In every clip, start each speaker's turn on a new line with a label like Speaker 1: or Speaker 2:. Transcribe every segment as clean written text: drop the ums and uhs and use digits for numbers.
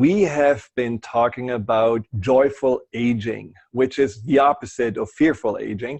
Speaker 1: we have been talking about joyful aging, which is the opposite of fearful aging.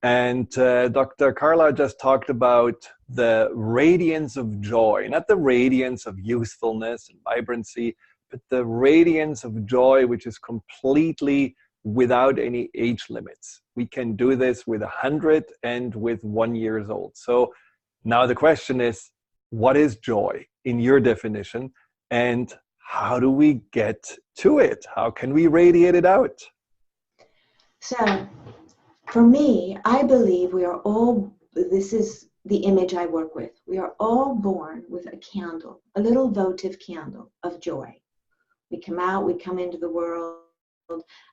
Speaker 1: And Dr. Carla just talked about the radiance of joy, not the radiance of youthfulness and vibrancy, but the radiance of joy, which is completely without any age limits. We can do this with 100 and with 1 year old. So now the question is, what is joy in your definition? And how do we get to it? How can we radiate it out?
Speaker 2: So for me, I believe we are all, this is the image I work with. We are all born with a candle, a little votive candle of joy. We come out, we come into the world,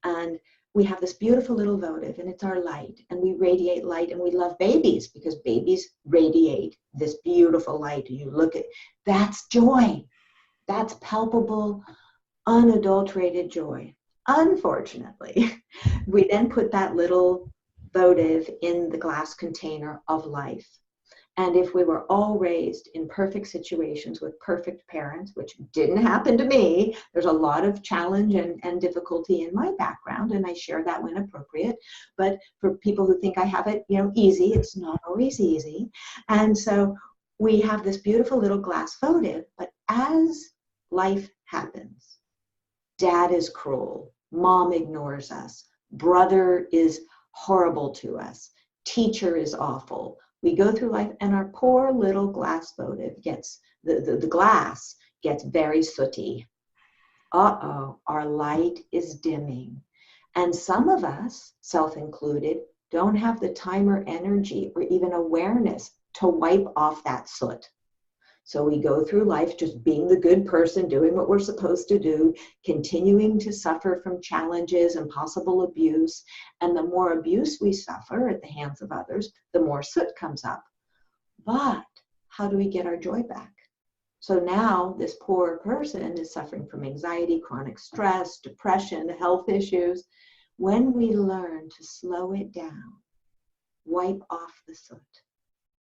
Speaker 2: and we have this beautiful little votive, and it's our light, and we radiate light, and we love babies because babies radiate this beautiful light. And you look at, that's joy. That's palpable, unadulterated joy. Unfortunately, we then put that little votive in the glass container of life. And if we were all raised in perfect situations with perfect parents, which didn't happen to me, there's a lot of challenge and difficulty in my background, and I share that when appropriate. But for people who think I have it, easy, it's not always easy. And so we have this beautiful little glass votive, but as life happens, dad is cruel, mom ignores us, brother is horrible to us, teacher is awful. We go through life and our poor little glass votive gets, the glass gets very sooty. Uh-oh, our light is dimming. And some of us, self-included, don't have the time or energy or even awareness to wipe off that soot. So we go through life just being the good person, doing what we're supposed to do, continuing to suffer from challenges and possible abuse. And the more abuse we suffer at the hands of others, the more soot comes up. But how do we get our joy back? So now this poor person is suffering from anxiety, chronic stress, depression, health issues. When we learn to slow it down, wipe off the soot.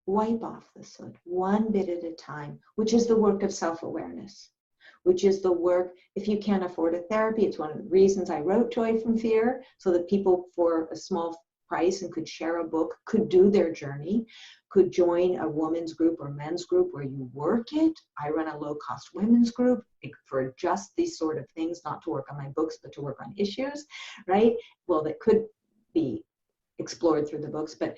Speaker 2: Wipe off the soot one bit at a time, which is the work of self-awareness, which is the work, if you can't afford a therapy, it's one of the reasons I wrote Joy from Fear, so that people for a small price and could share a book, could do their journey, could join a women's group or men's group where you work it. I run a low-cost women's group for just these sort of things, not to work on my books, but to work on issues, right? Well, that could be explored through the books, but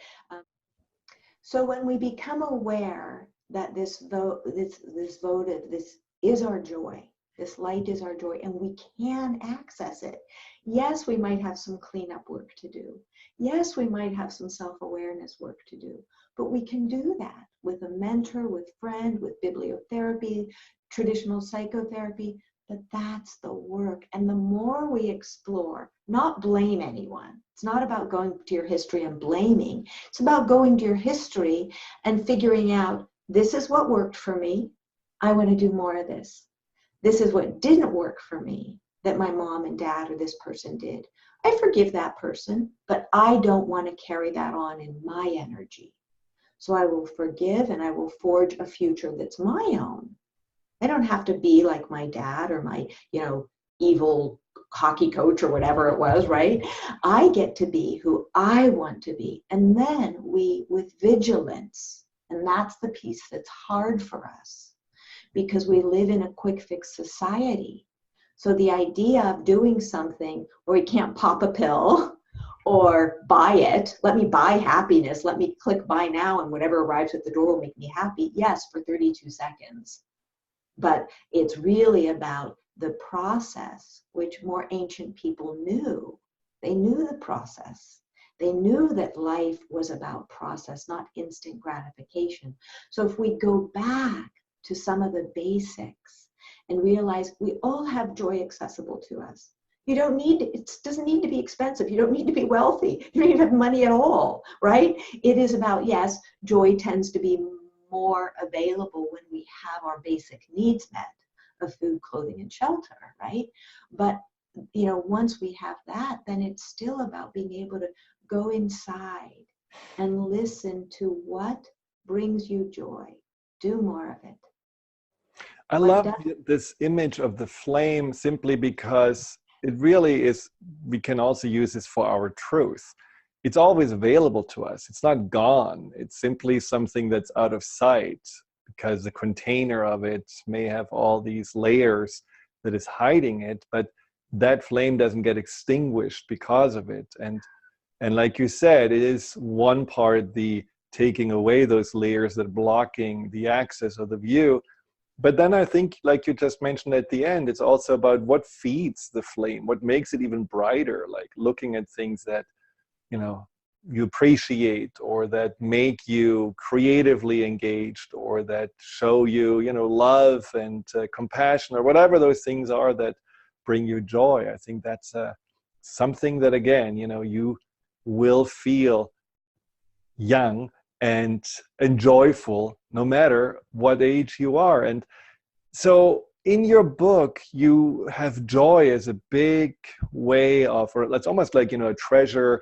Speaker 2: so when we become aware that this votive, this is our joy, this light is our joy, and we can access it. Yes, we might have some cleanup work to do. Yes, we might have some self-awareness work to do, but we can do that with a mentor, with friend, with bibliotherapy, traditional psychotherapy. But that's the work. And the more we explore, not blame anyone. It's not about going to your history and blaming. It's about going to your history and figuring out, this is what worked for me. I want to do more of this. This is what didn't work for me that my mom and dad or this person did. I forgive that person, but I don't want to carry that on in my energy. So I will forgive and I will forge a future that's my own. I don't have to be like my dad or my, evil hockey coach or whatever it was, right? I get to be who I want to be. And then we, with vigilance, and that's the piece that's hard for us because we live in a quick fix society. So the idea of doing something where we can't pop a pill or buy it, let me buy happiness, let me click buy now and whatever arrives at the door will make me happy. Yes, for 32 seconds. But it's really about the process, which more ancient people knew. They knew the process. They knew that life was about process, not instant gratification. So if we go back to some of the basics and realize we all have joy accessible to us. You don't need, it doesn't need to be expensive. You don't need to be wealthy. You don't even have money at all, right? It is about, yes, joy tends to be more available when we have our basic needs met of food, clothing, and shelter, right? But, once we have that, then it's still about being able to go inside and listen to what brings you joy. Do more of it.
Speaker 1: I love this image of the flame simply because it really is, we can also use this for our truth. It's always available to us. It's not gone. It's simply something that's out of sight because the container of it may have all these layers that is hiding it, but that flame doesn't get extinguished because of it. And like you said, it is one part the taking away those layers that are blocking the access or the view. But then I think, like you just mentioned at the end, it's also about what feeds the flame, what makes it even brighter, like looking at things that, you know, you appreciate or that make you creatively engaged or that show you, you know, love and compassion or whatever those things are that bring you joy. I think that's something that, again, you know, you will feel young and joyful no matter what age you are. And so in your book, you have joy as a big way of, or it's almost like, you know, a treasure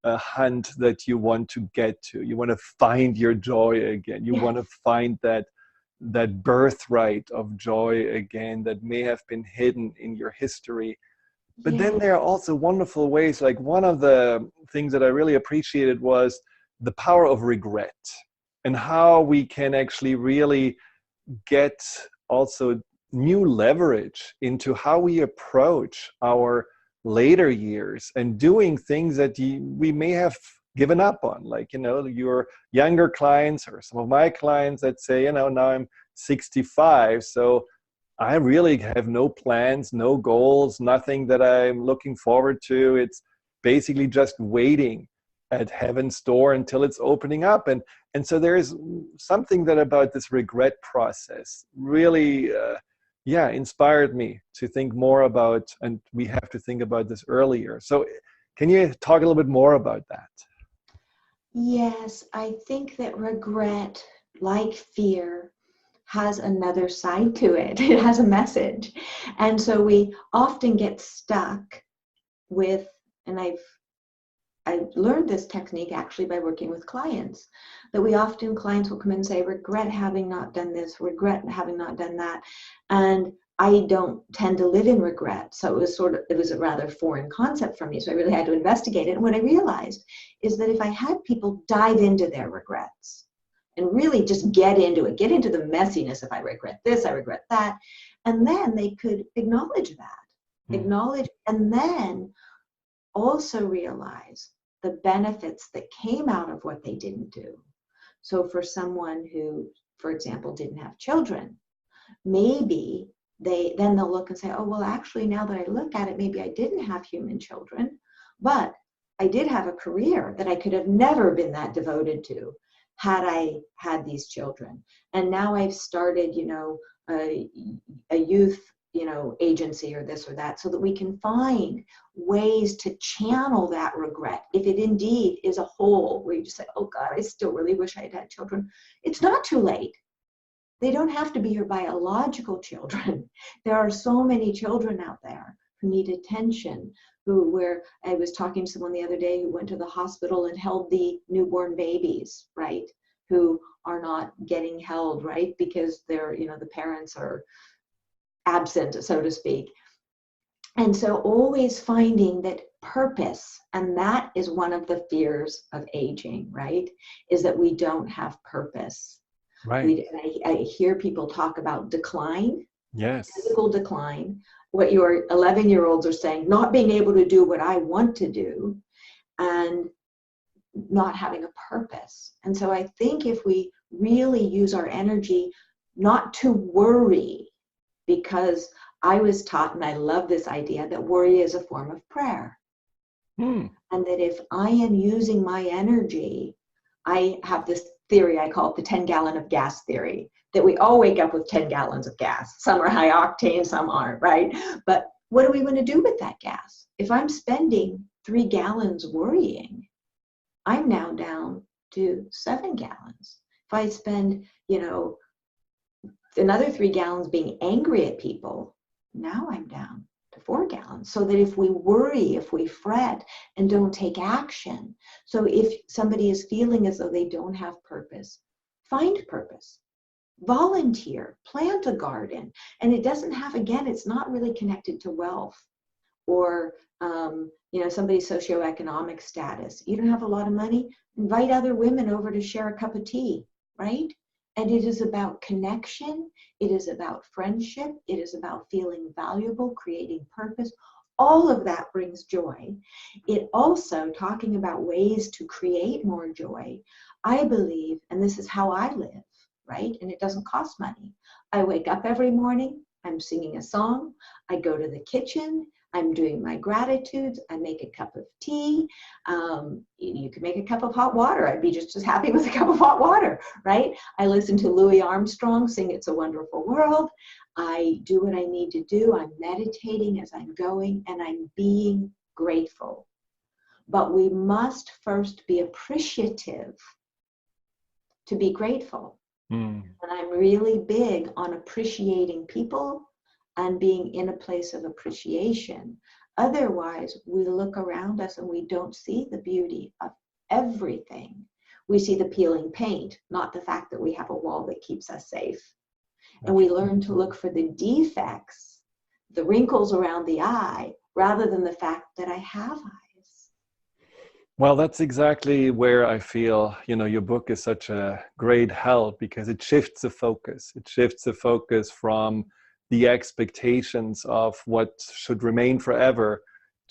Speaker 1: hunt that you want to get to. You want to find your joy again. You want to find that birthright of joy again that may have been hidden in your history. But then there are also wonderful ways. Like one of the things that I really appreciated was the power of regret and how we can actually really get also new leverage into how we approach our later years and doing things that we may have given up on. Like, you know, your younger clients or some of my clients that say, you know, now I'm 65, so I really have no plans, no goals, nothing that I'm looking forward to. It's basically just waiting at heaven's door until it's opening up. And so there's something that about this regret process really inspired me to think more about, and we have to think about this earlier. So can you talk a little bit more about that?
Speaker 2: Yes, I think that regret, like fear, has another side to it. It has a message. And so we often get stuck with, and I learned this technique actually by working with clients, that clients will come in and say, regret having not done this, regret having not done that. And I don't tend to live in regret. So it was a rather foreign concept for me. So I really had to investigate it. And what I realized is that if I had people dive into their regrets and really just get into the messiness, if I regret this, I regret that, and then they could acknowledge that, and then also realize the benefits that came out of what they didn't do. So for someone who, for example, didn't have children, maybe they'll look and say, oh, well, actually, now that I look at it, maybe I didn't have human children, but I did have a career that I could have never been that devoted to had I had these children. And now I've started, you know, a youth, you know, agency or this or that, so that we can find ways to channel that regret. If it indeed is a hole where you just say, oh God, I still really wish I had had children. It's not too late. They don't have to be your biological children. There are so many children out there who need attention, where I was talking to someone the other day who went to the hospital and held the newborn babies, right? Who are not getting held, right? Because they're, you know, the parents are absent, so to speak. And so always finding that purpose, and that is one of the fears of aging, right? Is that we don't have purpose.
Speaker 1: Right.
Speaker 2: I hear people talk about decline,
Speaker 1: Yes.
Speaker 2: physical decline, what your 11-year-olds are saying, not being able to do what I want to do, and not having a purpose. And so I think if we really use our energy not to worry, because I was taught, and I love this idea, that worry is a form of prayer. And that if I am using my energy, I have this theory, I call it the 10-gallon of gas theory, that we all wake up with 10 gallons of gas. Some are high octane, some aren't, right? But what do we want to do with that gas? If I'm spending 3 gallons worrying, I'm now down to 7 gallons. If I spend, you know, another 3 gallons being angry at people, now I'm down to 4 gallons. So that if we worry, if we fret and don't take action, so if somebody is feeling as though they don't have purpose, find purpose. volunteer, plant a garden. And it doesn't have, again, it's not really connected to wealth or somebody's socioeconomic status. You don't have a lot of money, invite other women over to share a cup of tea, right? And it is about connection. It is about friendship. It is about feeling valuable, creating purpose. All of that brings joy. It also, talking about ways to create more joy, I believe, and this is how I live, right? And it doesn't cost money. I wake up every morning, I'm singing a song, I go to the kitchen, I'm doing my gratitudes, I make a cup of tea. You can make a cup of hot water. I'd be just as happy with a cup of hot water, right? I listen to Louis Armstrong sing It's a Wonderful World. I do what I need to do. I'm meditating as I'm going, and I'm being grateful. But we must first be appreciative to be grateful. And I'm really big on appreciating people and being in a place of appreciation. Otherwise, we look around us and we don't see the beauty of everything. We see the peeling paint, not the fact that we have a wall that keeps us safe. And we learn to look for the defects, the wrinkles around the eye, rather than the fact that I have eyes.
Speaker 1: Well, that's exactly where I feel, your book is such a great help, because it shifts the focus. It shifts the focus from the expectations of what should remain forever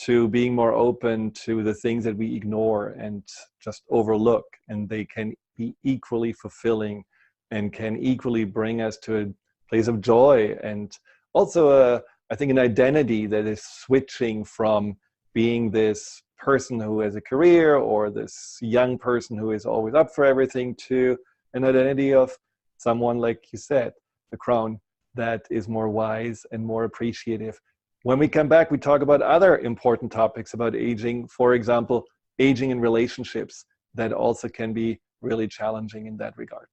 Speaker 1: to being more open to the things that we ignore and just overlook, and they can be equally fulfilling and can equally bring us to a place of joy, and also I think an identity that is switching from being this person who has a career or this young person who is always up for everything to an identity of someone, like you said, the crown, that is more wise and more appreciative. When we come back, we talk about other important topics about aging. For example, aging in relationships that also can be really challenging in that regard.